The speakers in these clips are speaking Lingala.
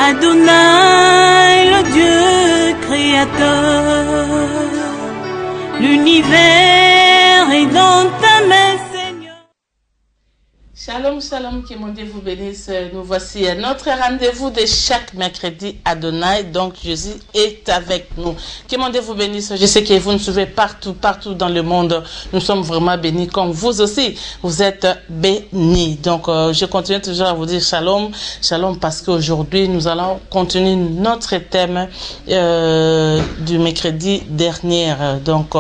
Adonai, le Dieu créateur, l'univers est dans ta main, Seigneur. Shalom, shalom, que mon Dieu vous bénisse. Nous voici à notre rendez-vous de chaque mercredi Adonai. Donc, Jésus est avec nous. Que mon Dieu vous bénisse. Je sais que vous nous suivez partout, partout dans le monde. Nous sommes vraiment bénis comme vous aussi. Vous êtes bénis. Donc, je continue toujours à vous dire shalom, shalom, parce qu'aujourd'hui, nous allons continuer notre thème du mercredi dernier. Donc,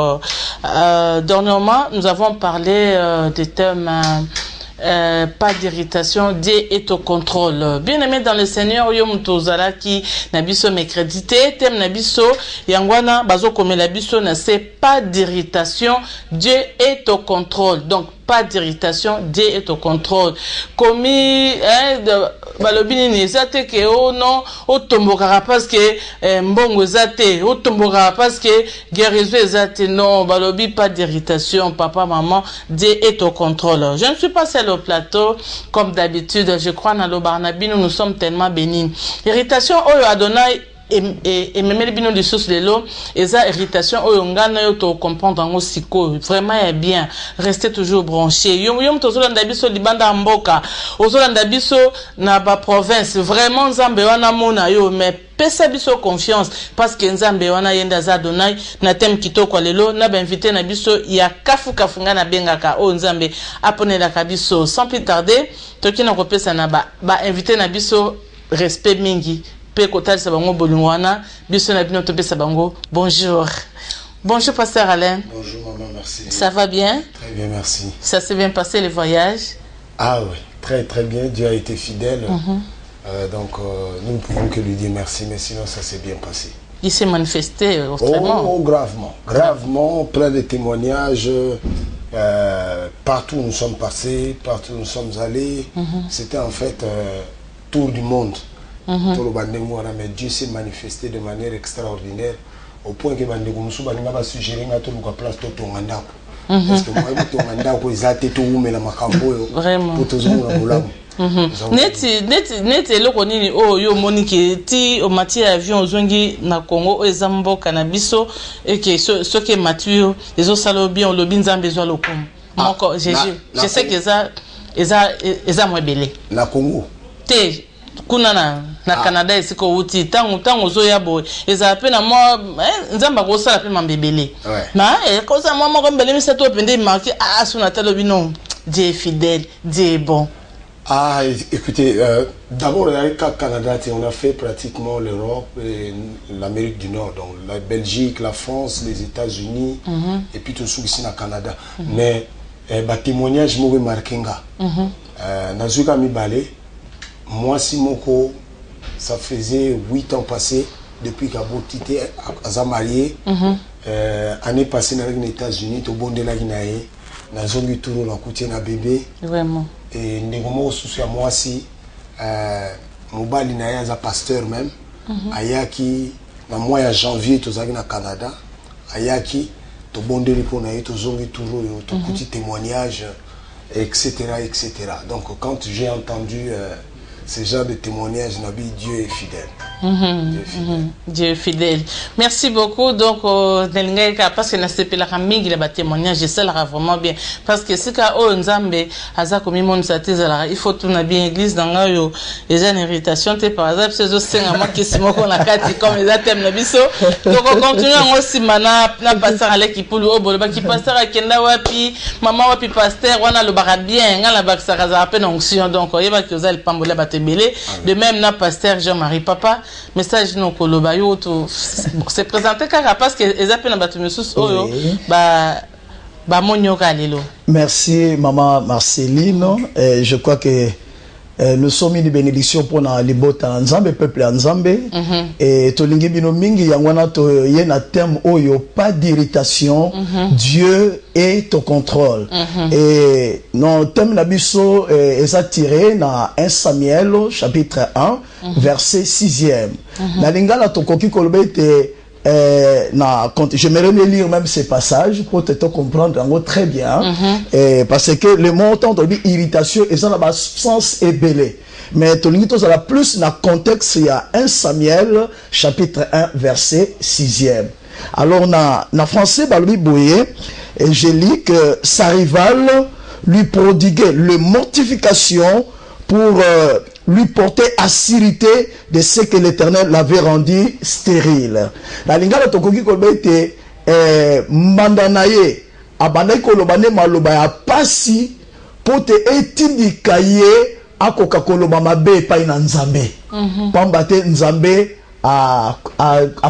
dernièrement, nous avons parlé des thèmes... pas d'irritation, Dieu est au contrôle. Bien aimé dans le Seigneur, yo mutozala ki nabiso mécrédité, tem nabiso yangwana bazo comme nabiso na c'est pas d'irritation, Dieu est au contrôle. Donc pas d'irritation, Dieu est au contrôle. Commis balobini ni zate ke o non o tombokara parce que mbongo zate o tombokara parce que guérison zate non balobi pas d'irritation, papa maman, Dieu est au contrôle. Je ne suis pas seul au plateau comme d'habitude, je crois dans le Barnabi nous sommes tellement bénis. Irritation oyo Adonai et même les binons de source de l'eau et ça irritation oyo ngana yo to comprendre en osiko vraiment est bien restez toujours branché yom to zolanda biso libanda mboka ozolanda biso na ba province vraiment nzambe wana mona yo mais pesa biso confiance parce que nzambe wana yenda za Adonai na thème kitoko lelo na ba invité na biso ya kafu kafunga na bengaka o nzambe aponela ka biso sans plus tarder toki na kopesa na ba invité na biso respect mingi. Bonjour. Bonjour Pasteur Alain. Bonjour maman, merci. Ça va bien? Très bien, merci. Ça s'est bien passé le voyage? Ah oui, très très bien. Dieu a été fidèle. Donc nous ne pouvons que lui dire merci, mais sinon ça s'est bien passé. Il s'est manifesté autrement? Oh, gravement. Gravement, plein de témoignages. Partout où nous sommes passés, partout où nous sommes allés. C'était en fait tour du monde. Mais Dieu s'est manifesté de manière extraordinaire au point que va suggérer que place parce que moi Neti eloko nini o yo monike ti o mati avion ozongi na Congo ezambo kanabiso et que ce qui est mature les autres salons bien au lobby nzambe zo lokum moko je sais que eza mo belé na Congo te kuna na Canada esiko uti tango zo yabo eza pe na moi nzamba ko sala pe mambebele na ko sa moi moko mbele mi seto pende marqué suna talo bino Dieu est fidèle, Dieu est bon. Ah, écoutez, d'abord, avec le Canada, on a fait pratiquement l'Europe et l'Amérique du Nord, donc la Belgique, la France, les États-Unis, et puis tout ça ici au Canada. Mais, témoignage, je me remarque, Nazuka Mibale, moi, Simoko, ça faisait 8 ans passés depuis qu'Abo Tite a marié. Année passée, dans les États-Unis, au bon de la Guinée, Nazongi Touro, la coutier na bébé. Vraiment. Et Negomo souci à moi aussi, Mobali na ya pasteur même, ayaki na mois de janvier tozaki na Canada, ayaki to bondeli pour na to zongi toujours to petit témoignage etc. Donc quand j'ai entendu ce genre de témoignage, Dieu est fidèle. Dieu est fidèle. Merci beaucoup. Donc, parce que la famille la témoignage, je sais vraiment bien. Parce que si Nzambe aza komi mon il faut tout na bien église dans yo les irritation par exemple ces autres moi qui simoko na kati comme les thèmes na biso. Donc on continue aussi mana na pasteur ale qui pour le boloba qui pasteur akenda wapi maman wapi pasteur wana le bara bien ngala baksa za peine onction donc yeba ki ozali pambola batebele de même na pasteur Jean-Marie papa message no koloba yo to c'est présenté car parce que les appels na batumesus oyo ba monyoka lelo. Merci maman Marceline. Je crois que nous sommes une bénédiction pour les bottes en Nzambe, peuple en Nzambe. Et tolingi bino mingi yangwana to yena terme oyo, pas d'irritation. Dieu est au contrôle. Et non thème nabiso est attiré dans 1 Samuel chapitre 1 verset 6e. Na lingala to koki kolbete j'aimerais me lire même ces passages pour te comprendre en gros très bien. Parce que le mot on dit irritation et ça n'a pas sens et belé. Mais ça a plus dans le contexte, il y a 1 Samuel chapitre 1 verset 6e. Alors dans français Balobi Boye, et je lis que sa rivale lui prodiguait le mortification pour lui porter assiduité de ce que l'Éternel l'avait rendu stérile. La lingala tokoki kolbete mandanaye abandai kolobane maloba ya pasi pote etindikaye akoka koloba mabe pa ina Nzambe. Pamba te Nzambe a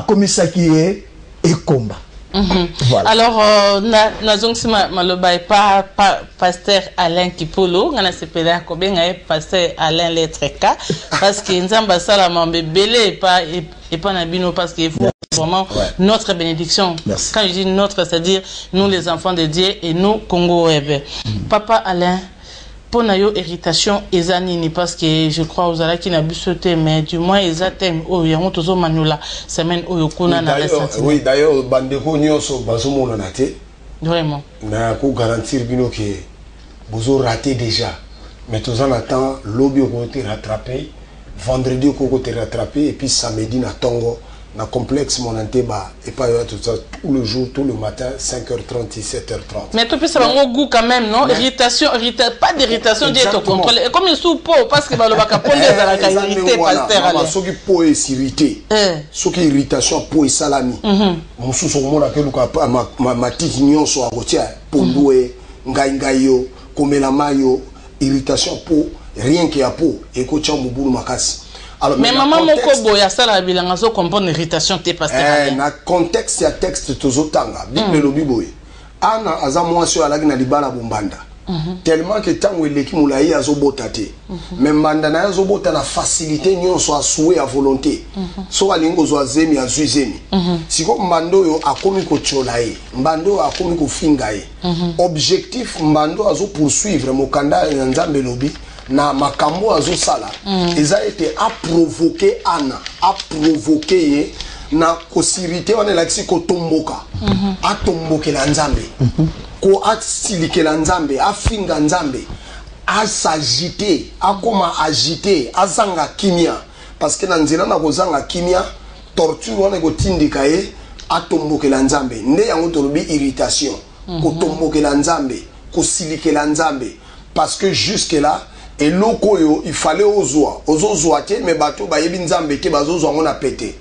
komisaki ye ekomba. Voilà. Alors, maloba pas pasteur Alain Kipolo, on a sepelé à combien pasteur Alain lettre K, parce que Nzamba Salama belé et pas Nabino parce qu'il faut vraiment notre bénédiction. Merci. Quand je dis notre, c'est-à-dire nous les enfants de Dieu et nous Congo Web. Papa Alain, pour nayo irritation ezanini parce que je crois aux ala qui n'a bu sauté mais du moins ils atteignent oh yango tozo manula semaine oyo kuna na restaurant. Oui d'ailleurs bandeko nyonso bazomo na té vraiment na ko garantir bino que bozo raté déjà mais tous en attend lobby ko te rattraper vendredi ko te rattraper et puis samedi na tongo na complexe monanté ba et pas tout ça tout le jour tout le matin 5h30 17h30. Mais tu peux savoir un goût quand même non irritation pas d'irritation Dieu te contrôle et comme une soupe parce que le baka pondé dans la irrité pasteur alors ceux qui po est irrité ceux qui irritation po est salami musu so mona ke luka ma tiki nyonso akotia pondoe ngayo komela mayo irritation po rien que ya po et ko tia mubulu makasi. Alors, mais maman moko boya sala bilanga zo comprendre irritation te pasteur na contexte ya texte tozotanga bible lobi boye ana aza mwasi alaki na libala bombanda tellement que tango eleki mulayi azobota te mais mbanda na azobota na facilité nyonso asoué à volonté so alingo zo azemi azuzemi siko mbando yo akomi ko tchola ye mbando akomi ko finga ye objectif mbando azo poursuivre mokanda ya Nzambe lobi na makambo azo sala eza été a provoquer ana a provoquer ye na kosirité wana lakisi ko tomboka a tomboke la Nzambe ko asilike la Nzambe a finga Nzambe a s'agiter a koma agiter a zanga kimia parce que na nzela na kozanga kimia torture wana ko tindika ye a tomboke la Nzambe nde yango tolobi irritation ko tomboke la Nzambe ko silike la Nzambe parce que jusque là et loko yo il fallait ozoa te mais bato ba yebi Nzambe te bazozwa ngona pété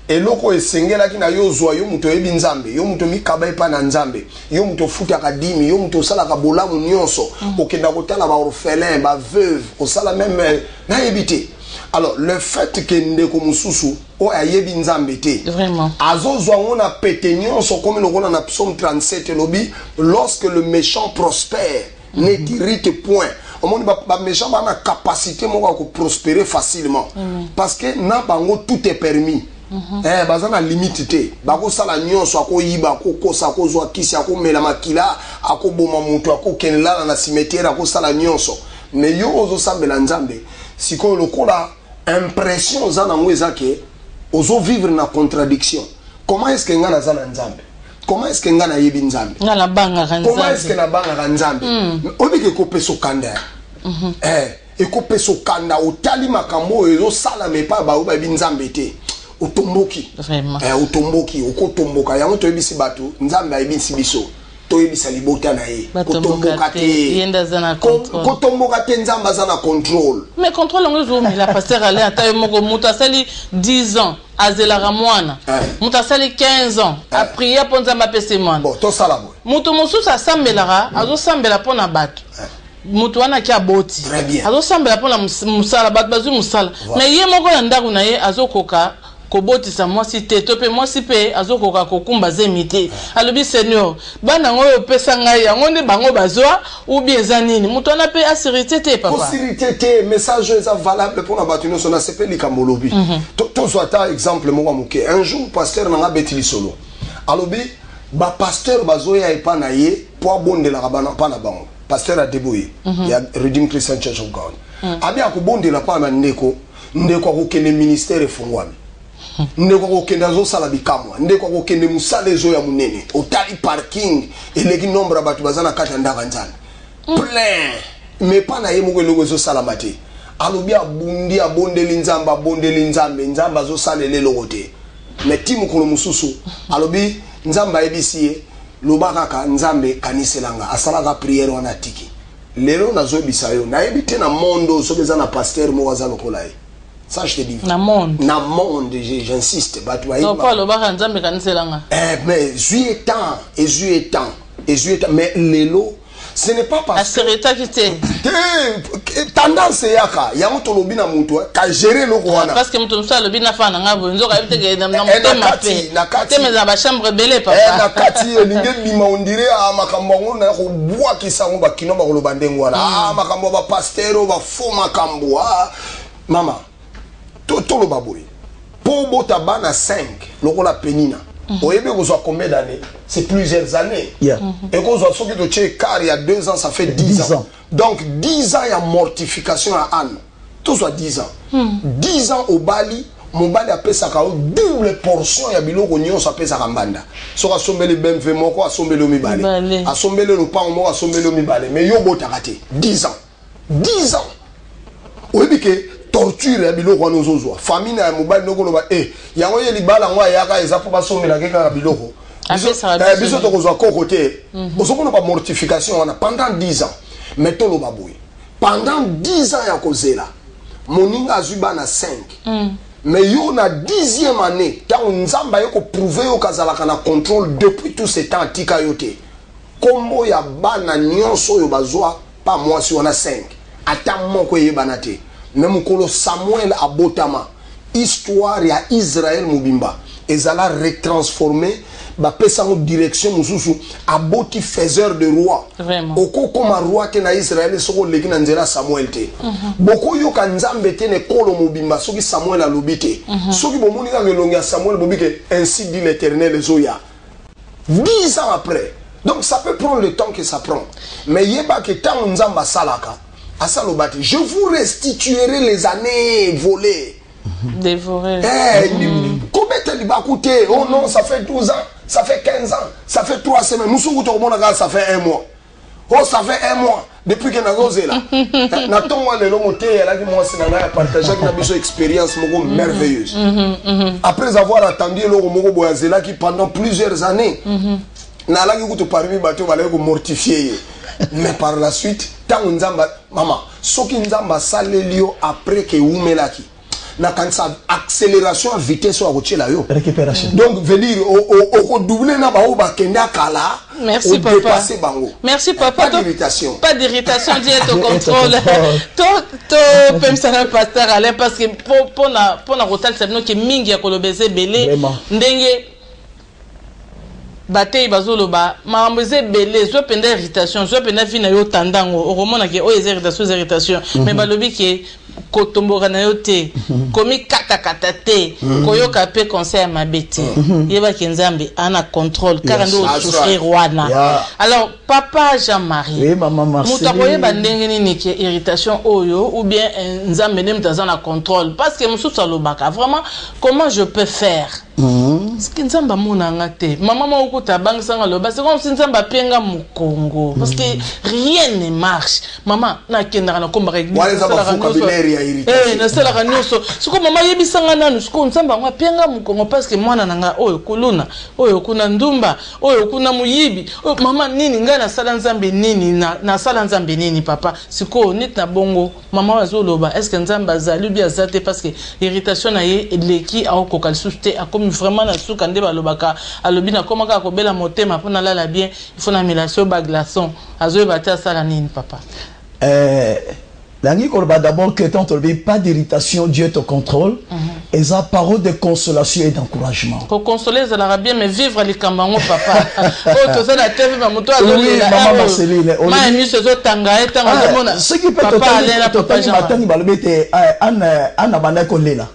et loko esengela ki na yo zwa yo muto yebi Nzambe yo muto mikaba pa na Nzambe yo muto futa ka dimi yo muto sala ka bolamu nyonso okenda kotala ba orphelin ba veuve osala même na yebité. Alors le fait que ndeko mususu o ayebi Nzambe te vraiment azozwa ngona pété nyonso comme le rona na psaume 37 lobi lorsque le méchant prospère ne t'irrite point. Au monde ba méchant ba na capacité moko ko prospérer facilement parce que na bango tout est permis baza na limite te bako sala nyonso ako yiba ko kosa ko zwa kisi ako mela makila ako boma mutu ako kenela na cimetière ako sala nyonso mais yo ozo sambela Nzambe siko lokola impression za na ngweza ke ozo vivre na contradiction. Comment est-ce que ngana za na Nzambe? Comment est-ce que ngana yebi Nzambe? Ngana banga Nzambe. Comment est-ce que na banga Nzambe? Obike ko peso kanda. Et ko peso kanda otali makambo ezo sala me pa ba yebi Nzambe te. Otomboki. Vraiment. Otomboki, okotomboka yango to yebisi bato Nzambe ayebisi biso. To yebisa libota na ye. Kotomboka te. Yenda zana contrôle. Kotomboka te Nzamba zana contrôle. Mais contrôle on la pasteur aller ata moko muta sali 10 ans azela ramwana. Muta sali 15 ans a prier pour Nzamba pese mwana. Bon, to sala boy. Muto mosusu asambelara azo sambela pona bato. Mutu wana ki aboti. Très bien. Azo sambela pona musala bato bazu musala. Mais ye moko na ndaku na ye azo koka kobotisa mwasi te to pe mwasi pe azokoka kokumba zemite alobi seigneur bana ngoyo pesa ngai yango nde bango bazwa ou bien zanini muto na pe asirité te papa asirité te message est valable pour na batuno sona sepeli kamolobi to soit exemple mo muke un jour pasteur nanga betili solo alobi ba pasteur bazoya epa na ye po abondela bana pa na bango pasteur a deboye ya Redeemed Christian Church of God abi akubondela pa na ndeko akokende ministère efungwami ndeko akokende azosala bikamwa ndeko akokende musala ezo ya munene otali parking eleki nombre batu bazana kati ya ndaka nzana plein mais pas na ye moko eloko ezosala mate alobi abundi abondeli nzambe nzambe azosalela eloko te mais ti mokolo mosusu alobi nzambe ayebisi ye loba kaka nzambe kaniselanga asalaka priere wana tiki lelo nazoyebisa yo nayebi te na mondo soki eza na pasteur moko aza lokola ye. Ça je te dis. Na monde, j'insiste. Non, pas le bar nzambe kaniselanga. Mais mais lelo, ce n'est pas parce que tendance yaka, ya muto lobi na mutu ka gérer loko wana. Parce que muto msa lobi na fa na ngabo nzoka ebite ke na muto mape. Teme za ba chambre belé papa. Na kati linge bima on dirait a makambo ngona ko bwa kisango ba kino ba koloba ndengo wana. Ah makambo ba pasteur ba fo makambo mama. Tout le baboui. Pour Botaban à 5, le rôle à Pénina. Vous voyez combien d'années? C'est plusieurs années. Et qu'on soit sauvé de car il y a 2 ans, ça fait 10 ans. Donc 10 ans, il y a mortification à Anne. Tout soit 10 ans. 10 ans au Bali, mon Bali a payé double portion, il y a bilo qu'on ça pèse à Rambanda. So a sommé le benve moko, a sommé le mibale. A sommé le pan moko, a sommé le mibale. Mais yo botarate. 10 ans. 10 ans. Vous voyez que torture ya biloko wana ozozwa famille na mobile noko loba yango ye libala ngwa yaka eza po basomela keka biloko biso tokozwa koko te ozokona ba mortification wana pendant 10 ans mais to loba boye pendant 10 ans ya kozela moninga azwi bana 5 mais yo na 10e année tant nzamba yo ko prouver yo kazalaka na contrôle depuis tout ce temps tika yo te kombo ya bana nyonso yo bazwa pa mwasi wana 5 ata moko yebana te. Même quand Samuel a botama, histoire ya Israël Mubimba, ezala retransformé, ba pesa en direction mususu, aboti faiseur de roi. Vraiment. Oko comme roi te na Israël, soko leki na nzela Samuel te. Boko yo kanzambe te ne kolo Mubimba, soki Samuel a lobite. Soki bomoni ka gelonga Samuel bobike, ainsi dit l'Éternel Zoya. 10 ans après. Donc ça peut prendre le temps que ça prend. Mais yeba que tant nzamba salaka. Je vous restituerai les années volées. Dévorées. Combien de temps coûté? Oh non, ça fait 12 ans, ça fait 15 ans, ça fait 3 semaines. Nous sommes ça fait 1 mois. Oh, ça fait 1 mois depuis que nous sommes là. Nous avons partagé une expérience merveilleuse. Après avoir attendu le qui pendant plusieurs années, nous avons mortifié. Mais par la suite, tant nzamba maman, soki nzamba salelio après que umelaki. Na kansa accélération à vitesse au la yo. Récupération. Donc veut dire au doubler na ba o ba kenda kala. Merci papa. Merci papa. Pas d'irritation. Pas d'irritation, Dieu te contrôle. To pem sana pasteur Alain parce que pour na rotal sabno que mingi ya kolobeze belé ndenge batei bazoloba maramboze belé zo penda irritation zo penda vina yo tandango oromona ke o irritation mais balobi ke kotombora na yo te komi kata te koyoka pe conseil ma bete yeba ke nzambe ana contrôle car ndo souffrir wana. Alors papa Jean-Marie oui maman Marcel mutakoyeba ndenge nini ke irritation oyo ou bien nzambe ne mtazana contrôle parce que mususu alobaka vraiment comment je peux faire ce que nzamba mona ngate maman okuta bangisanga loba c'est comme si nzamba penga mukongo parce que rien ne marche maman na kendaka na komba rek na sala kanyoso siko mama yebisanga nanu siko nzamba ngwa penga mukongo parce que mwana nanga oyo kuluna oyo kuna ndumba oyo kuna muyibi mama nini nga na sala nzambe nini na sala nzambe nini papa siko nit na bongo mama wazoloba est-ce que nzamba zali bien zate parce que irritation na ye leki a kokal souste a comme vraiment na suka nde balobaka alobi na komaka ko bela motema pona la bien il faut na mélanger ba glaçon azoye bata sala nini papa L'année qu'on va d'abord que tant pas d'irritation, Dieu te contrôle. Et ça, parole de consolation et d'encouragement. Pour consoler, ça l'ara bien, mais vivre les cambango, papa. Oh, tu sais, la télé, maman, toi, oui, maman Marceline. Ce qui peut totalement matin, il va le mettre en abandon kolela.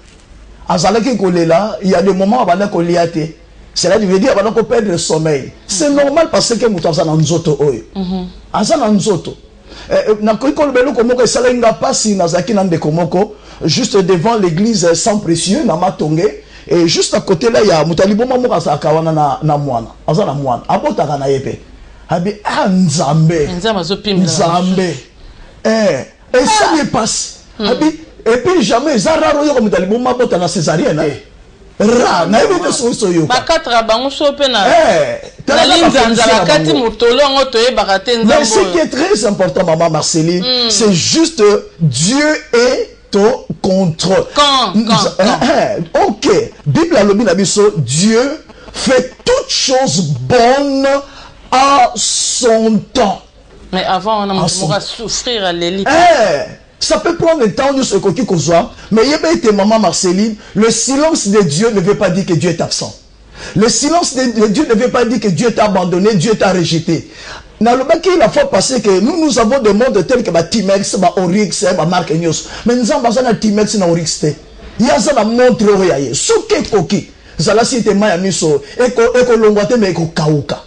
Azalaki kolela, il y a des moments abandon koliate. Cela veut dire abandon ko perdre le sommeil. C'est normal parce que mutu azana nzoto oyo. Azana nzoto. Na koiko lebelo komoko esalenga pasi na zaki na ndekomoko juste devant l'église sans précieux na matonge et juste à côté là il y a mutalibo mamoka sa kawana na mwana azana mwana abotaka na yepe abi nzambe et ça y passe abi et puis jamais ça raro yo mutalibo mabota na césarienne ra na yepe so yo ba quatre bango so pe na la ligne nzala kati mutolo ngo to yebaka te nzambo. Mais ce qui est très important maman Marceline c'est juste Dieu est au contrôle. Ok. Bible a le Dieu fait toutes choses bonnes à son temps. Mais avant, on a souffrir à l'élite. Ça peut prendre le temps, nous, ce qu'on soit. Mais il y a maman Marceline, le silence de Dieu ne veut pas dire que Dieu est absent. Le silence de Dieu ne veut pas dire que Dieu t'a abandonné, Dieu t'a rejeté. Dans le bac, il a faut passer que nous avons des mondes tels que Timex, Orix, Mark News. Mais nous avons besoin de Timex et Orix. Il y a ça montre ce qui est coquille.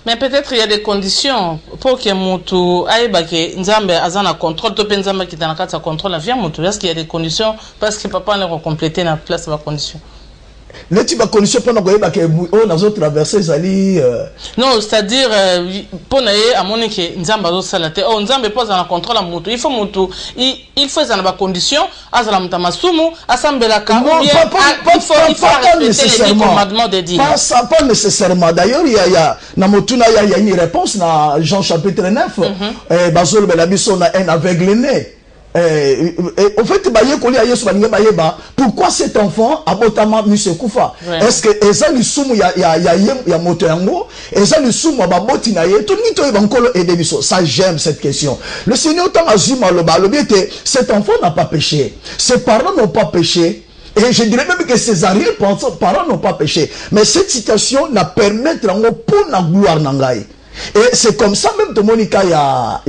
Mais peut-être il y a des conditions pour que Moutou aïe Nzambe azana contrôle, to Nzambe qui dans la contrôle vient Moutou. Est-ce qu'il y a des conditions parce que papa l'a complété dans la place de la condition? Les types de conditions pour nous traverser non, c'est-à-dire pour nous à mon que Nzamba zo salate oh Nzamba pose en contrôle à Moutou il faut Moutou il faut dans la condition azala mtamasumu asambela ka ou bien il faut respecter les commandements de Dieu. Pas nécessairement. D'ailleurs il y a na Moutou il y a une réponse dans Jean chapitre 9 bazol belabiso na un aveugle né. En fait, pourquoi cet enfant a botamment mis ce koufa? Est-ce que Eza lui soumou ya motoyango? Eza lui soumou ya baboti na ye? Tout le monde va encore aider biso. Ça, j'aime cette question. Le Seigneur t'a azuma le cet enfant n'a pas péché. Ses parents n'ont pas péché. Et je dirais même que ses arrière-parents n'ont pas péché. Mais cette situation n'a permis de pour la gloire n'angaï. Et c'est comme ça même de Monica il y a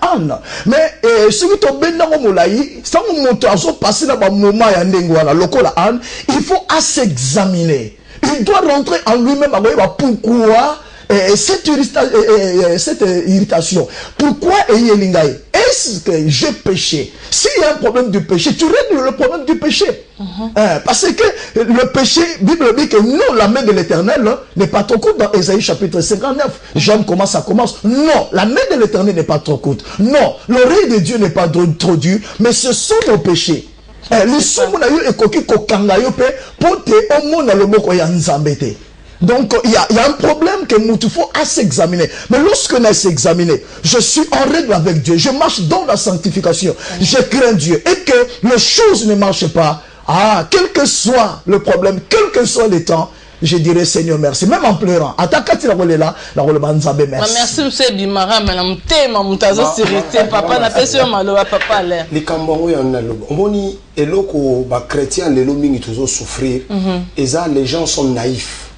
Anne. Mais ce qui tombe dans le moulaï, ça nous montre à ce passé dans le moment il y a Ndengwana, local Anne, il faut à s'examiner. Il doit rentrer en lui-même pourquoi cette irritation. Pourquoi est-ce que j'ai péché? S'il y a un problème du péché, tu règles le problème du péché. Parce que le péché, la Bible dit que non, la main de l'Éternel n'est pas trop courte dans Ésaïe chapitre 59. J'aime comment ça commence. Non, la main de l'Éternel n'est pas trop courte. Non, l'oreille de Dieu n'est pas trop dure, mais ce sont nos péchés. Les sous-mots et coquilles kokangayo pour te omona le mot ya nzambete. Donc, il y a un problème que nous faut à s'examiner. Mais lorsque nous s'examiner, je suis en règle avec Dieu. Je marche dans la sanctification. Je crains Dieu. Et que les choses ne marchent pas. Quel que soit le problème, quel que soit le temps, je dirais Seigneur merci. Même en pleurant. Attaquez la rôle là, la rôle banzabé merci. Merci monsieur Bimara, mais la thème mutazo sérité. Papa n'a pas sur malo papa là. Les Cambodgiens on a le. Omoni eloko ba chrétien les lomingi toujours souffrir. Et ça les gens sont naïfs.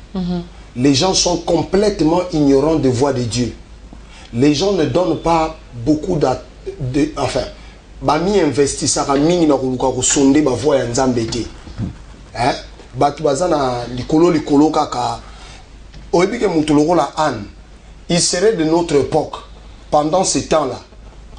Les gens sont complètement ignorants des voies de Dieu. Les gens ne donnent pas beaucoup enfin, bami investisseur à mini na ko sonde ba voie ya Nzambe te. Hein? Batu bazana likolo kaka. Oebike mutuloko la Anne. Il serait de notre époque pendant ce temps-là.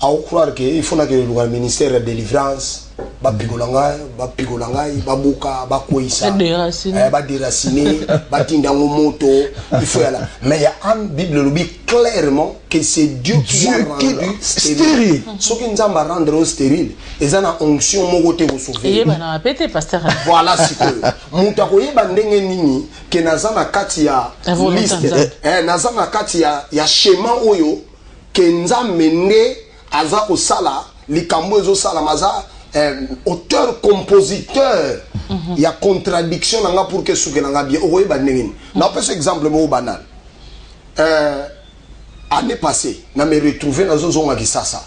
À croire que il faut que le ministère de délivrance ba pigolangai ba buka ba koisa ba déraciner ba tindango moto il faut là mais il y a une Bible le dit clairement que c'est Dieu qui l'a rendu stérile. Ce qui nous a rendu stérile et ça na onction moko te ko sauver et bana répéter pasteur voilà c'est que muta ko yeba ndenge nini que nazana kati ya liste nazana kati ya schéma oyo que Nzambe nde aza ko sala likambo ezo sala maza auteur compositeur il y a contradiction pour que ce que nanga bien oye ba ndengeni na pese exemple mo banal année passée na me retrouver na zozonga kisasa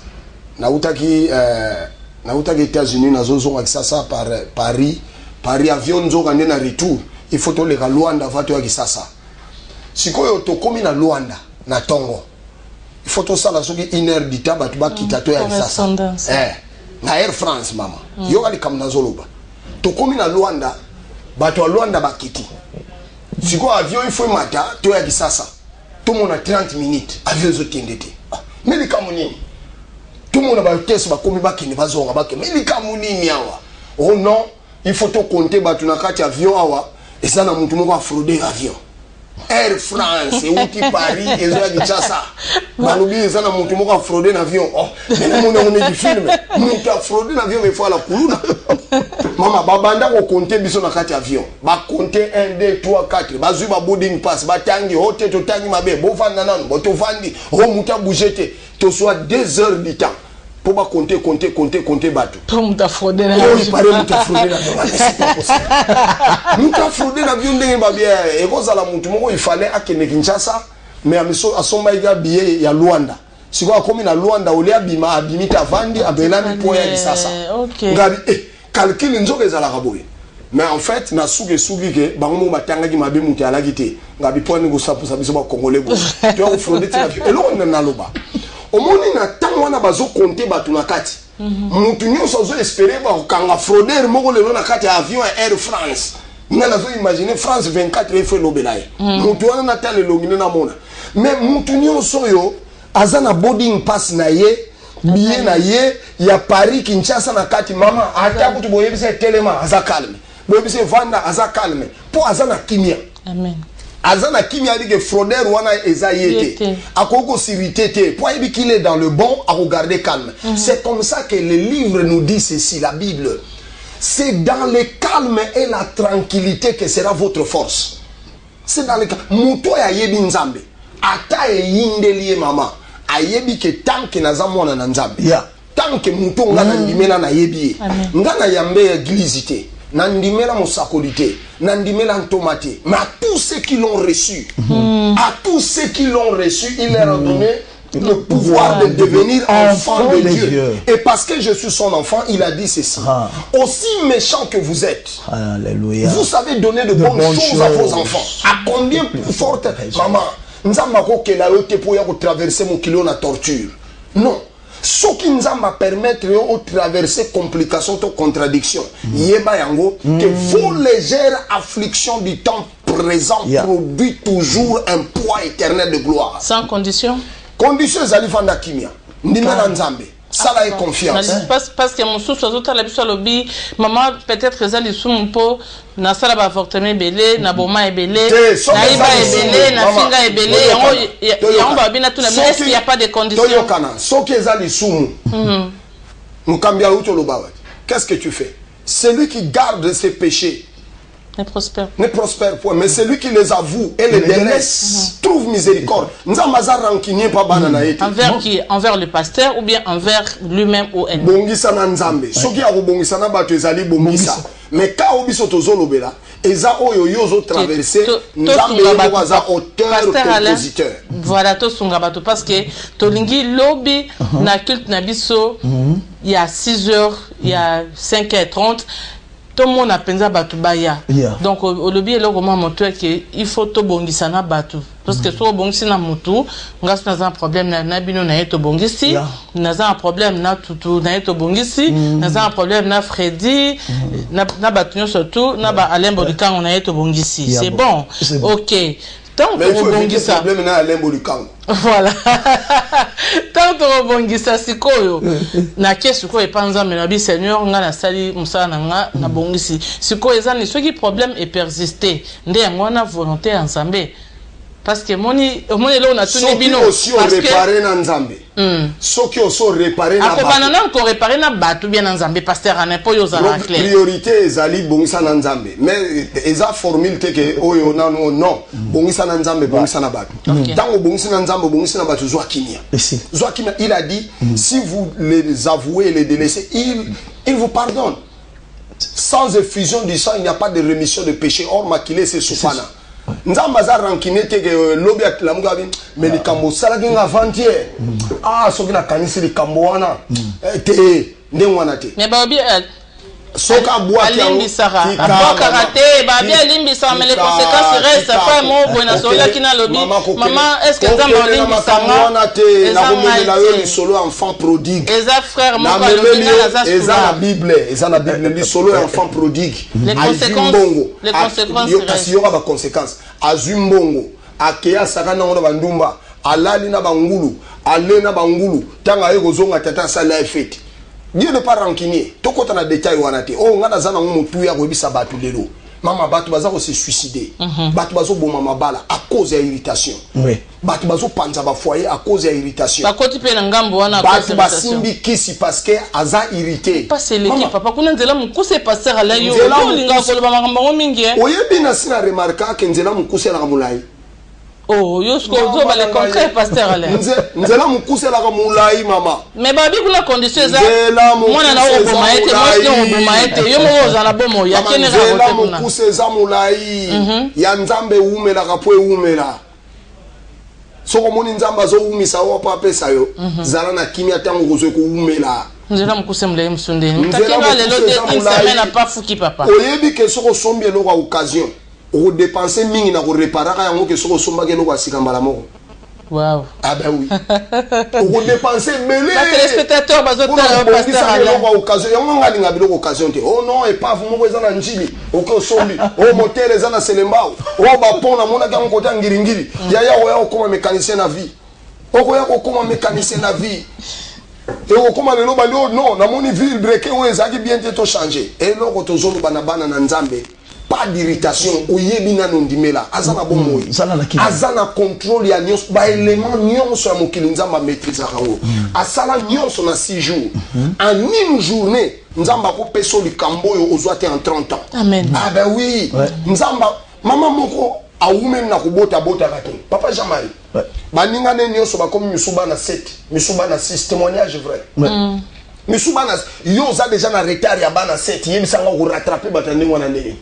na utaki États-Unis na zozonga kisasa par Paris Paris avion nzoka nde na retour il faut toleka Luanda va toya Kisasa sikoyo tokomi na Luanda na Tongo il faut tosala soki 1 heure du temps batu bakita toya Kisasa na Air France mama yo kali kam na zoloba tokomi na Luanda batu wa Luanda bakiti sikoyo avion il faut mata toya Kisasa tout le monde a 30 minutes avion zokendete mais les kamunini tout le monde a test ba komi bakini bazonga bake mais les kamunini awa oh non il faut to compter batu na kati avion awa et ça na mutu moko a fraudé avion Air France et outi Paris et zo ya Kinshasa balubi ça na mutu moko a fraudé avion oh mais on est du film mutu a fraudé avion mais faut la kuluna mama babanda ko compter biso na kati avion ba compter 1 2 3 4 ba zui ba boarding pass ba tangi hotel to tangi mabe bo vanda nanu bo to vandi ho mutu a bougete to soit 2 heures du temps pour ba compter bateau pour mutu a fraudé na il paraît mutu a fraudé na c'est pas possible mutu a fraudé na avion ndenge ba bien et ko zala mutu moko il fallait akene Kinshasa mais amiso asomba iga billet ya Luanda siko akomi na Luanda olia bima abimita vandi abelani po ya Kisasa ngabi calcul nzoka ezala kaboye mais en fait na suki ke bango matanga ki mabe mutu ala kité ngabi po ni go sapusa biso ba congolais bo tu as fraudé tina et là on na loba omoni na tango wana bazo compter batu na kati mutu nyonso zo espérer ba kanga fraudeur moko lelo na kati avion Air France nga nazo imaginer France 24 efo lobelaye mutu wana na tale longine na mona mais mutu nyonso yo azana boarding pass na ye billet na ye ya Paris Kinshasa na kati mama ata kutu boyebise telema aza calme boyebise vanda aza calme po azana kimia amen azana kimia dit que fraudeur wana eza yete akoko siritete po yebi qu'il est dans le bon à regarder calme c'est comme ça que le livre nous dit ceci la Bible c'est dans le calme et la tranquillité que sera votre force c'est dans le calme muto ya yebi nzambe ata yindeliye mama ayebi ke tanke naza mwana na nzambe tanke muto ngana ndimela na yebi ngana yambe église te na ndimela mosakolité na ndimela ntomate mais à tous ceux qui l'ont reçu à tous ceux qui l'ont reçu il leur a donné le pouvoir de devenir enfant de Dieu. Et parce que je suis son enfant, il a dit ceci. Aussi méchant que vous êtes, Alléluia. Vous savez donner de bonnes choses à vos enfants. À combien plus forte, maman, Nzamako kela yo te pour traverser mon kilo na torture. Non. Ce qui nous a permettre de traverser complications ou contradictions. Yeba yango que vos légères afflictions du temps présent produisent toujours un poids éternel de gloire. Sans condition. Condition zali fanda kimia. Ndimela nzambe. Ça là est confiance. Parce que mon sous autres la biso lobby maman peut-être ça les sous mon pot na sala ba avortement belé na boma ebelé na iba ebelé na finga ebelé yango ba bina tout la mais est-ce qu'il y a pas de conditions toyokana soki ezali sumu mukambia uto lobawa qu'est-ce que tu fais celui qui garde ses péchés ne prospère point mais celui qui les avoue et les délaisse trouve miséricorde. Nzambaza rancunier pas banana ete. Envers qui? Envers le pasteur ou bien envers lui-même ou elle? Bongisa na nzambe. Soki ya bongisa na bato ezali bongisa. Mais ka obiso tozolobela eza oyo yozo traverser nzambe yo aza auteur compositeur. Voilà to sunga bato parce que tolingi lobby na culte na biso il y a 6h, il y a 5h30. Tout le monde a pensé batu baya. Donc au lobby est là comment montrer que il faut to bongisa na batu parce que so bongisi na mutu ngas na un problème na bino na eto bongisi na un problème na tutu na eto bongisi na un problème na Freddy na batu surtout na ba Alain Bolikango na eto bongisi c'est bon OK. Tant que rebongisa problème na Alain Bolikango. Voilà. Tant que rebongisa sikoyo na kesu ko epanza mais na bi Seigneur nga na sali musala nga na bongisi sikoyo ezani ceux qui problème est persister nde yango na volonté ensemble parce que moni là on a tout bino parce que réparer na nzambe ceux qui aussi réparer na bato akobana encore réparer na bato bien nzambe pasteur ana po yo za clair priorité ezali bongisa na nzambe mais eza formule te que oyo non bongisa na nzambe bongisa na bato tango bongisa na nzambe bongisa na bato zwa kimia il a dit si vous les avouez et les délaissez il vous pardonne sans effusion du sang il n'y a pas de rémission de péché or maquillé c'est soufana. Nzamba za rancune te que lobby atlamuga bi mais les kambo sala ki avant-hier soki na kanisi les kambo wana te ndengwana te mais ba obi Soka boîte alimbisaka abokaka te babi alimbisaka mais les conséquences restent pas mo bona sola kina lobi maman est-ce que nzambe alimbisanga nakomemela yo lisolo enfant prodigue eza frère moko alobi nga naza eza na bible lisolo ya enfant prodigue les conséquences kasi yoka baconséquence azwi mbongo akeya saka nango na bandumba alali na bangulu ale na bangulu tanga ye kozonga tata sala efete Dieu n'est pas rancunier. Tout quand on a des détails, on a dit, oh, on a des gens qui ont été sabattu de l'eau. Maman, batu bazo se suicider. Batu bazo bon maman bala à cause de l'irritation. Oui. Batu bazo panza ba foyer à cause de l'irritation. Ba koti pe ngambo wana batu basimbi kisi parce que aza irrité. Pas c'est l'équipe papa kuna nzela mukuse passer ala yo. Yo linga ko ba ngambo mingi. Oyebi na sina remarka ke nzela mukuse la mulai. Oh, yo sko zo ba le concret pasteur ala. Nzela mukuse la mulai mama. Mais babi kuna condition za. Mwana na o boma ete, moi o boma ete. Yo mo za na bomo ya kene ra nzela mukuse za mulai. Ya nzambe umela kapwe umela. Soko moni nzamba zo umisa wa papesa yo. Zala na kimia tango kozwe ko umela. Nzela mukuse mle msundeni. Takinga lelo de une semaine a pas fuki papa. Oyebi ke soko sombi lo kwa occasion. O dépenser mingi na ko réparer yango ke soko somba ke lo kwa sikambala moko. Wow. Ah ben oui. O dépenser mêlé. Les téléspectateurs bazo tala pasteur ala. Kwa occasion yango ngali ngabilo occasion te. Oh non, et pas vous moko ezana njili. Oko sombi. Oh moteur ezana selembao. Oh ba pona mona ka ngota ngiringiri. Ya oya okoma mécanicien na vie. Oko ya okoma mécanicien na vie. Et okoma lelo ba non, na moni ville breaker o ezaki bien te to changer. Et loko to zolo bana na nzambe. Pas d'irritation, oyebi na ndimela azana bomo azana contrôle ya nyos ba élément nyonso ya mokili nzamba maîtrise rango asala nyonso na 6 jours en une journée nzamba ko peso likambo yo ozwate en 30 ans. Amen. Ah ben oui, nzamba mama moko awume na kubota bota kate papa Jean-Marie baninga ne nyonso ba comme misuba na 7 misuba na 6 témoignage vrai. Misuba na yo za déjà na retard ya bana 7 yebisanga ko rattraper batandingo wana ndenge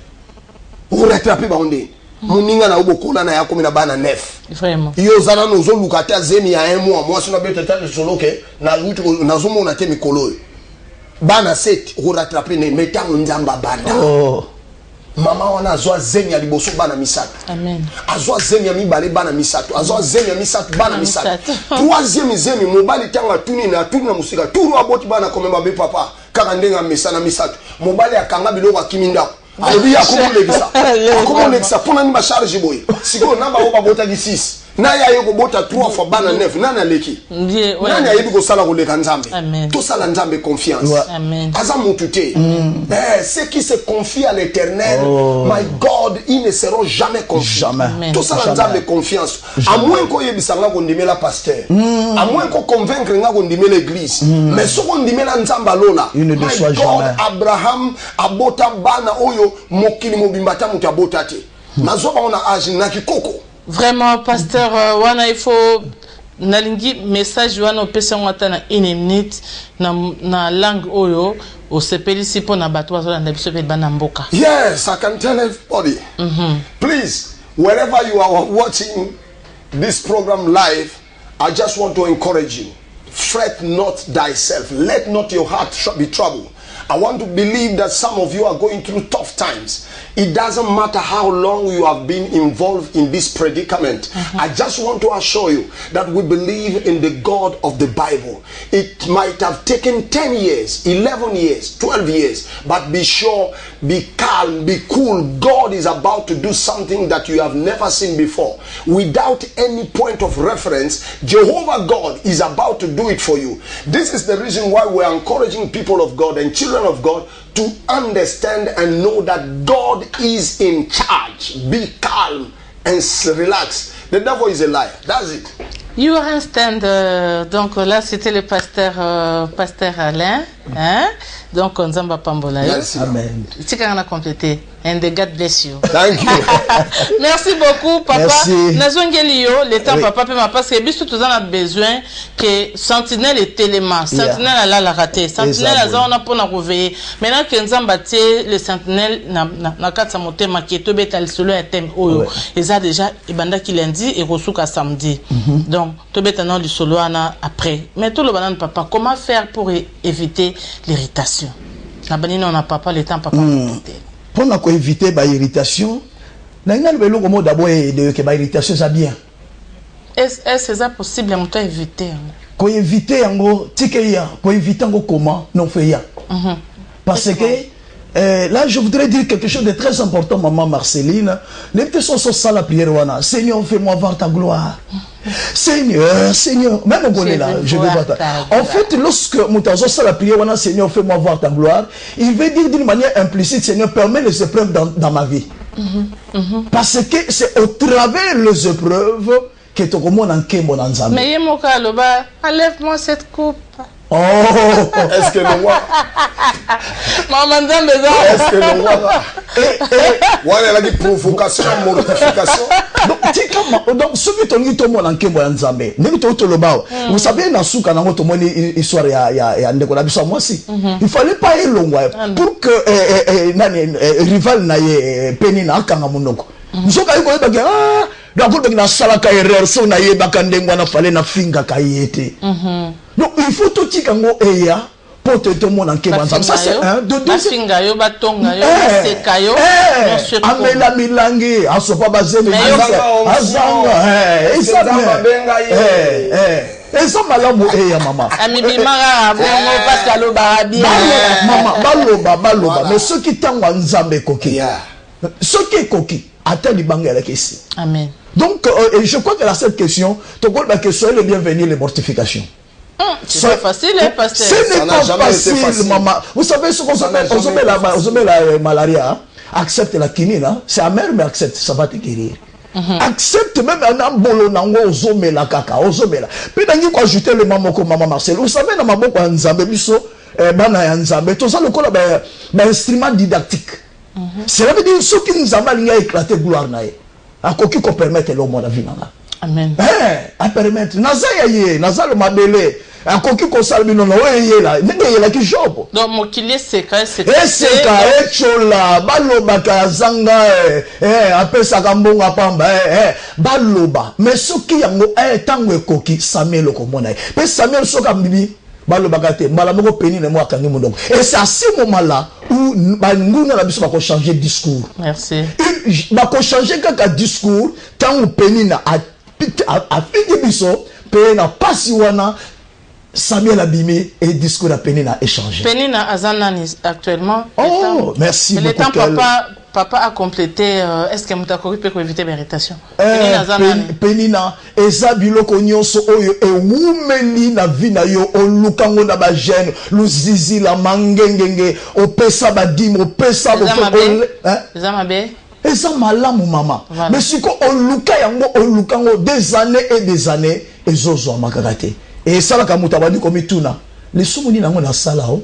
vous rattrapez bandé moninga na obokola na yako mina bana 9 vraiment yo zana no zo lukata zemi ya 1 mois moi sina bete tata solo ke na lutu na zo mona te mikolo bana 7 vous rattraper ne metango nzamba banda mama wana azwa zemi ya liboso bana misato. Amen. Azwa zemi ya mibale bana misato azwa zemi ya misato bana misato troisième zemi mobali tanga tuni na musika turu aboti bana komema be papa kaka ndenga mesana misato mobali akanga biloko akiminda Ayebi akomolekisa pona ni ba charge boy siko namba o babota ki 6 na ya yeko bota 3 fois bana 9 nana leki nani ayebi ko sala ko leka nzambe to sala nzambe confiance aza mutute ceux qui se confient à l'Éternel my God ils ne seront jamais confiants to sala nzambe confiance à moins ko yebisanga ko ndimela pasteur à moins ko convaincre nga ko ndimela église mais so ko ndimela nzamba lola my God Abraham abota bana oyo mokili mobimba ta mutabota te nazoba ona age na kikoko. Vraiment, pasteur, wana il faut nalingi message wana opesa ngata na 1 minute na langue oyo o sepeli sipo na bato azola na biso pe bana mboka. Yes, I can tell everybody. Please, wherever you are watching this program live, I just want to encourage you. Fret not thyself. Let not your heart be troubled. I want to believe that some of you are going through tough times. It doesn't matter how long you have been involved in this predicament. I just want to assure you that we believe in the God of the Bible. It might have taken 10 years, 11 years, 12 years, but be sure, be calm, be cool. God is about to do something that you have never seen before. Without any point of reference, Jehovah God is about to do it for you. This is the reason why we are encouraging people of God and children of God to understand and know that God is in charge. Be calm and relax. The devil is a liar. That's it. You understand, donc là c'était le pasteur Alain, hein? Donc on zamba pambola. Merci. Amen. Tu as complété. And God bless you. Thank you. Merci beaucoup, papa. Merci. Nazongelio, le temps papa peut parce que biso tout a besoin que sentinelle et téléma, sentinelle a la raté, sentinelle a on a pour na réveiller. Maintenant que nzamba tie le sentinelle na katsa motema qui to betal solo et thème oyo. Et ça déjà et banda qui lundi et resuka samedi. Donc to betana du solo ana après. Mais tout le banane papa, comment faire pour éviter l'irritation? on n'a pas le temps, papa. Pour éviter l'irritation, d'abord que l'irritation, c'est bien. Est-ce que c'est possible de éviter? Pour éviter, comment non faire. Parce que là, je voudrais dire quelque chose de très important, maman Marceline. Les petits sont ça la prière. Seigneur, fais-moi voir ta gloire. Seigneur, Seigneur, même au là, je veux voir ta gloire. En fait, lorsque Moutazo ça la prière, Seigneur, fais-moi voir ta gloire, il veut dire d'une manière implicite, Seigneur, permets les épreuves dans ma vie. Parce que c'est au travers les épreuves que tu commences à enquêter dans Nzambe. Mais enlève-moi cette coupe. Oh, est-ce que le roi Maman Nzambe, est-ce que le roi il a dit provocation, mortification. Donc ce que tu dis, tout le monde en Kembo Nzambe. Vous savez, dans Souka, dans votre histoire, il y a un décollage. Moi aussi, il fallait pas aller loin pour que rival n'aille Penina Kangamunoko. Nous sommes allés ah, donc na salaka erreur so na yeba kandengwa na fale na finga kayete. Donc il faut tout tikango eya pour te mon en Kembo. Ça c'est un de deux finga yo batonga yo sekayo amela milangi asopa bazeme azanga ezanga benga eza malamu eya mama amibimara bongo parce que aloba bien mama baloba mais ceux qui tangwa Nzambe koki ceux qui koki attend libanga la question. Amen. Donc je crois que dans cette question tu vois que soyez les bienvenus les mortifications. C'est pas facile, pasteur. Ce n'est pas facile, maman. Vous savez ce qu'on s'appelle la malaria, accepte la quinine, c'est amer mais accepte, ça va te guérir. Accepte même un bolo nango ozome la kaka, ozome la. Puis dans quoi ajouter le maman comme maman Marcel. Vous savez dans ma boîte en Nzambe biso, bana Nzambe, tout ça le cola instrument didactique. Cela veut dire ce qui nous a mal éclaté gloire nae. À quoi qui permettre l'homme la vie nanga. Amen. À permettre. Naza yaye, naza le mabele. À quoi qui conserve non ouais là. N'est là qui job. Donc mon kilier c'est chola baloba kazanga apesa kambonga pamba baloba. Mais ce qui yango tango koki Samuel komona. Mais Samuel soka bibi baloba kate malamoko peni ne moi kangi mondoko. Et c'est à ce moment-là où nguna la biso va changer discours. Merci. Va changer kaka discours tant ou peni na a fini biso pena pasi wana Samuel Abimé et discours à Penina échangé. Penina Azanani actuellement. Oh, merci beaucoup. Le temps papa a complété. Est-ce que Moutakori peut éviter l'irritation? Penina eza biloko nyonso oyo ewumeli na vie na yo olukango na ba jeune luzizi la mangengenge opesa badimo opesa Zamabe. Et ça malamu mama. Voilà. Mais si on luka yango olukango des années et zozo makakate. Et ça la kamuta bani komi tuna. Les soumoni nango na sala o.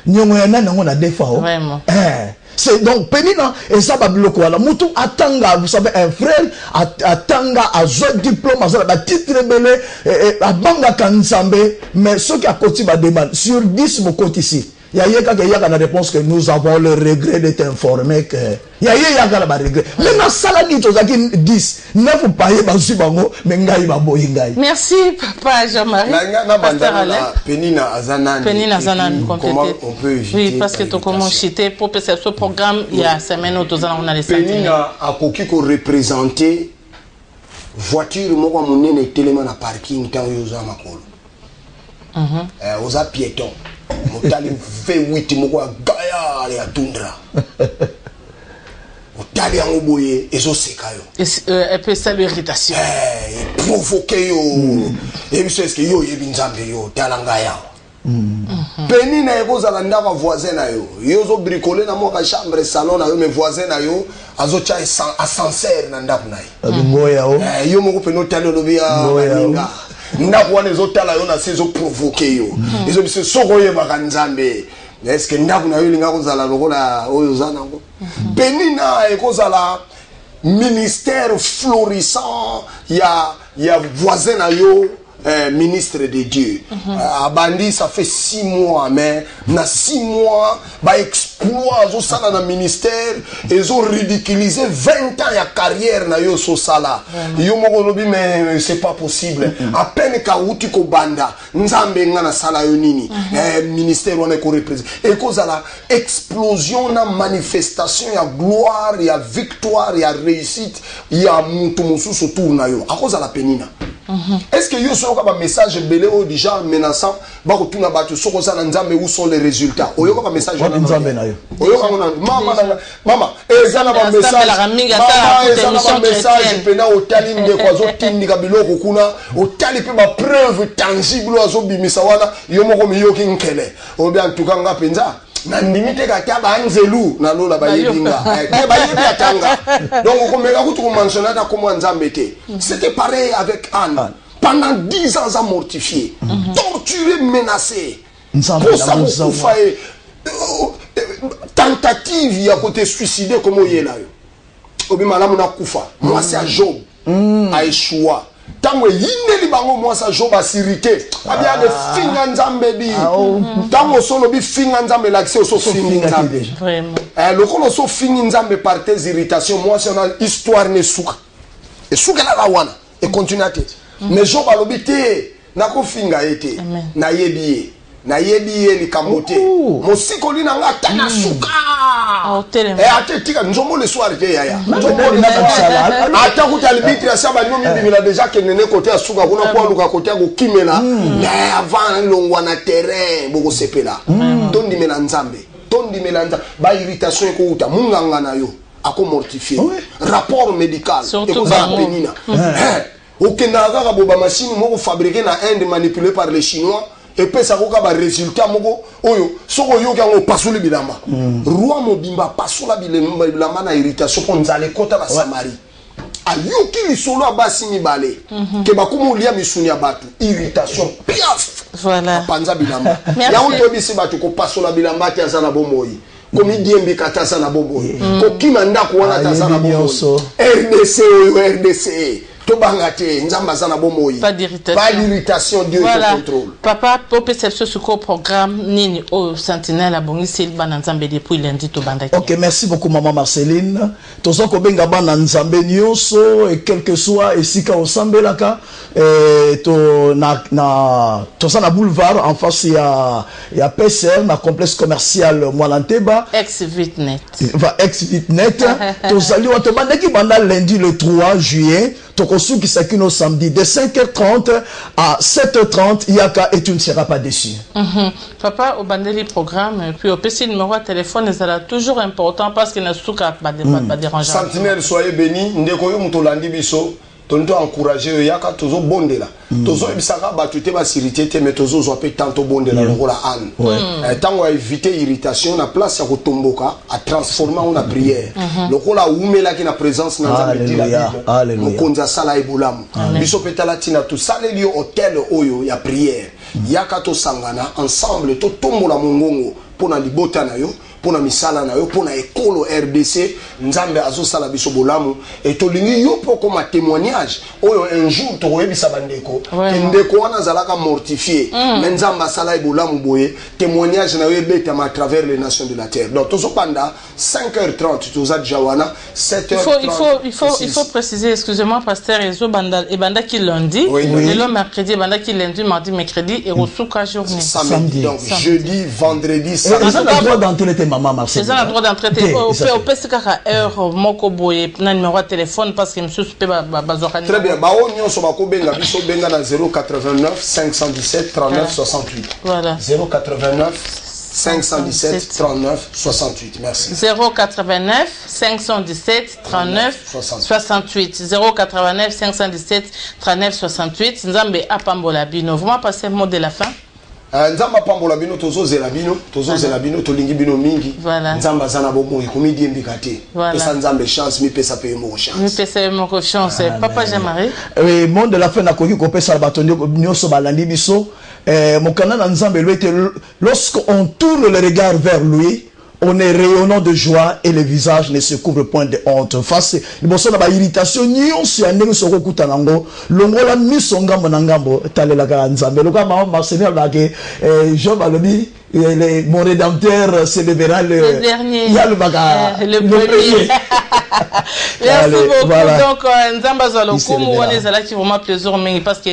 Nyongo yana nango na defa o. Vraiment. C'est donc penina et ça babiloko wala mutu atanga vous savez un frère atanga a zo diplôme a zo ba titre belé a banga kanzambe mais ce qui a côté ba demande sur 10 mon côté ici. Il y a la réponse que nous avons le regret d'être informés que il y a la regret. Mais na sala ni to zaki 10 9 paye ba subango mais ngai ba boyingai. Merci papa Jean-Marie. Penina Azanani comment on peut éviter? Oui parce que tu comment chiter pour ce programme il y a semaine autour on a les Penina a koki ko représenter voiture moko monene tellement na parking tant yo za makolo. Oza piéton. Motali V8 moko gaya ya tundra. Motali yango boye ezo sekayo. Et peut ça l'irritation. Provoquer yo. Et puis est-ce que yo yebi Nzambe yo talanga ya. Penina ekozala ndaka voisin na yo. Yo zo bricoler na moka chambre salon na yo mais voisin na yo azo cha ascenseur na ndako na yo. Ngoya o. Yo moko peno talo lobia maninga. Ndako wana ezotala yo na sezo provoquer yo ezo biso soko ye bakanzambe est-ce que ndako na yo linga kozala lokola oyo zanango Penina ekozala ministère florissant ya voisin na yo ministre de Dieu. Abandi, ça fait 6 mois, mais na 6 mois, bah exploit, zo sala na ministère, ils ont ridiculisé 20 ans ya carrière na yo so sala. Yo moko lobi, mais c'est pas possible. À peine ka uti ko banda, nzambe nga na sala yo nini. Ministère on est ko représente. Et cause la explosion na manifestation ya gloire, ya victoire, ya réussite, ya mutu mususu autour na yo. À cause la penina. Est-ce que yo so ka ba message belé au déjà menaçant ba ko tuna ba to so ko sala nzambe où sont les résultats? Oyo ka ba message na nzambe na yo. Oyo ka mama ezana ba message. Mama ezana ba message pena otali nde kwa zo tindika biloko kuna otali pe ba preuve tangible azo bimisa wana yo moko miyoki nkele. Obi en tout cas nga penza na limite ka kya ba nzelu na lola ba yebinga ba yebi atanga donc ko meka kutu ko mentionner ta comme nzambe te. C'était pareil avec Anne. Pendant 10 ans, à mortifié, torturé, menacé. Tentative, il y a côté suicidé, comme il y a là. Moi, c'est à Job, à Yeshua. Tant que il moi, c'est Job à Sirité. Il y a des fingers nzambe. Tant que son obi fingers nzambe, l'accès au fingers nzambe. Le qu'on so fingers nzambe par tes irritations, moi, c'est une histoire ne souk. Et souk la wana. Et continue à tête. Mais Job a l'obité, n'a qu'au finga été, n'a yébié, ni kamote. Mon sikoli n'a pas tana souka. Et à tika, nous sommes le soir, yaya. Nous sommes le soir. Attends, vous t'as l'habitude à ça, nous avons déjà que nous côté à souka, nous avons quoi côté à Kimela. Mais avant, l'on a terrain, beaucoup c'est là. Ton di melanzambe, ton di melanzambe, ba irritation et kouta, munganga na yo, à quoi mortifier. Rapport médical, et vous avez pénina. Ok, naga boba machine moko fabriqué na Inde manipulé par les Chinois et puis ça koka ba résultat moko oyo soko yo kango pasuli bilamba roi mobimba pasula bilamba na irritation pour nzale kota na Samarie ayoki lisolo abasi mibale ke bakumu lia misuni abatu irritation piaf voilà panza bilamba ya otobi si batu ko pasula bilamba ti azana bomoyi komi diembi katasa na bomoyi ko kimanda ko wana tasa na bomoyi RDC pas d'irritation, Dieu voilà. te contrôle. Papa, pour perception sur le programme Nini au Sentinelle à Bongi, Bananzambe depuis lundi to Bandaki. Ok, merci beaucoup maman Marceline. Tozo ko benga Bananzambe nyonso et quel que soit ici ka osambe laka to na boulevard en face ya PCR na complexe commercial Mwalanteba ex-Vitnet. Ex-Vitnet. Tozali wa to bandaki banda lundi le 3 juillet. Tokosu qui s'accueille samedi de 5h30 à 7h30 Yaka et tu ne seras pas déçu. Papa au bandeli programme puis au PC numéro de téléphone sera toujours important parce qu'il n'a pas déranger. Sentinelle soyez bénis ndeko yo mutolandi biso tonto encourager yaka tozo bondela tozo ebisaka batute ba sirité mais tozo zo pe tanto bondela lokola Anne tango a éviter irritation na place ya kotomboka a transformer en prière lokola umela ki na présence na nzambe di la Bible mokonza sala ebulamu biso petala tina to saleli hôtel oyo ya prière yaka to sangana ensemble to tombola mongongo pona libota na yo pona misala na yo pona ekolo RDC nzambe azo sala biso bolamu et to lingi yo poko ma témoignage oyo un jour to yebisa bandeko ndeko wana zalaka mortifié mais nzamba sala ebolamu boye témoignage na yo beta à travers les nations de la terre donc to so panda 5h30 to za jawana 7h30 il faut préciser excusez-moi pasteur Ezo Bandal et banda qui lundi le mercredi banda qui lundi mardi mercredi et Rosuka journée samedi donc jeudi vendredi samedi on a droit d'entrer maman Marcel. C'est un droit d'entrée. Au PC heure moko boye na numéro de téléphone parce que monsieur super bazokani. Très bien. Ba onyo so bako benga biso benga na 089 517 39 68. Voilà. 089 517 39 68. Merci. 089 517 39 68. 089 517 39 68. Nzambe apambola bino. Vraiment passer le mot de la fin. Nzamba pambola bino tozo zela bino tolingi bino mingi nzamba zana bomo ikomi diembi kate pesa nzambe chance mi pesa pe mo chance papa Jean-Marie oui monde de la fin na koki ko pesa bato nyoso balandi biso mokana na nzambe loite lorsqu'on tourne le regard vers lui on est rayonnant de joie et le visage ne se couvre point de honte. Face liboso na ba irritation nyonso ya ndenge soko kutanango longola miso ngambo na ngambo talelaka nzambe loka ma seigneur la ke Job alobi mon rédempteur célébrera le dernier. Il y a le bagarre. Le premier. Merci beaucoup. Voilà. Donc, Nzamba Zalokumu, on est là qui vraiment plaisir, parce que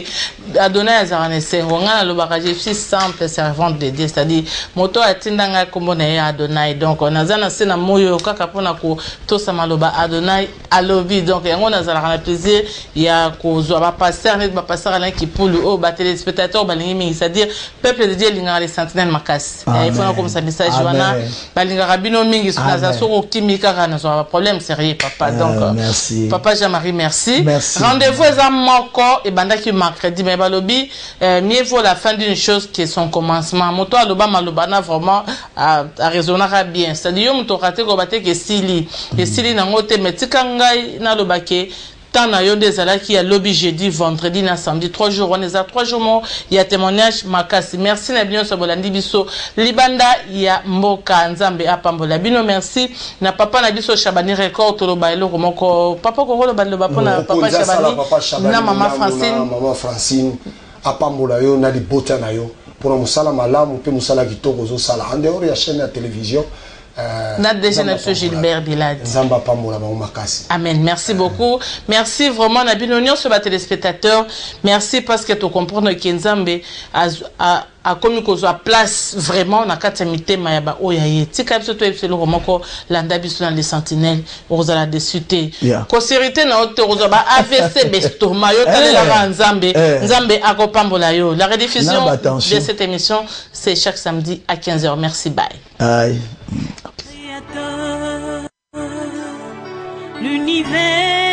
Adonai Azaranese, on a le bagage, je suis simple servante de Dieu, c'est-à-dire, moto atindanga komone Adonai. Donc, on a zana sena moyo kakapona ko to samaloba Adonai alobi. Donc, on a zala plaisir, il y a ko zo ba passer, net ba passer alain qui pour le haut, ba téléspectateur, ba lingi, c'est-à-dire, peuple de Dieu linga les sentinelles makas. Il faut comme ça message Joana, ba linga rabino mingi sunaza soko kimika kana so problème sérieux papa. Donc, merci. Papa Jean-Marie, merci. Merci. Rendez-vous à Moko et Bandaki mercredi. Mais balobi, mieux vaut la fin d'une chose que son commencement. Moto aloba malobana vraiment a raisonnera bien. C'est-à-dire, moto raté ko bate que sili. Et sili nangote metikangai na lobake. Tant na yo des ala qui a lobby jeudi, vendredi, na samedi, 3 jours. On est à 3 jours. Il y a témoignage makasi. Merci na bien Sobolandi biso. Libanda il y a Mboka Nzambe apambola bino merci. Na papa na biso Chabani record to lo bailo komoko. Papa ko lo bailo papa Chabani. Na maman Francine. Maman Francine apambola yo na libota na yo. Pour musala malamu pe musala kitoko zo sala. En dehors ya chaîne de télévision. Notre déjeuner M. Gilbert Bilad. Amen. Merci beaucoup. Merci vraiment. Nabinonion sur ma téléspectateur. Merci parce que tu comprends que Nzambe a commis qu'on soit place vraiment na katamité mayaba oyaye. Tika biso to ebselo romoko landa biso dans les sentinelles ozala desute. Kosérité na ote ozaba AVC besto mayo tale la Nzambe. Nzambe akopambola yo. La rediffusion de cette émission c'est chaque samedi à 15h. Merci bye. Aïe. L'univers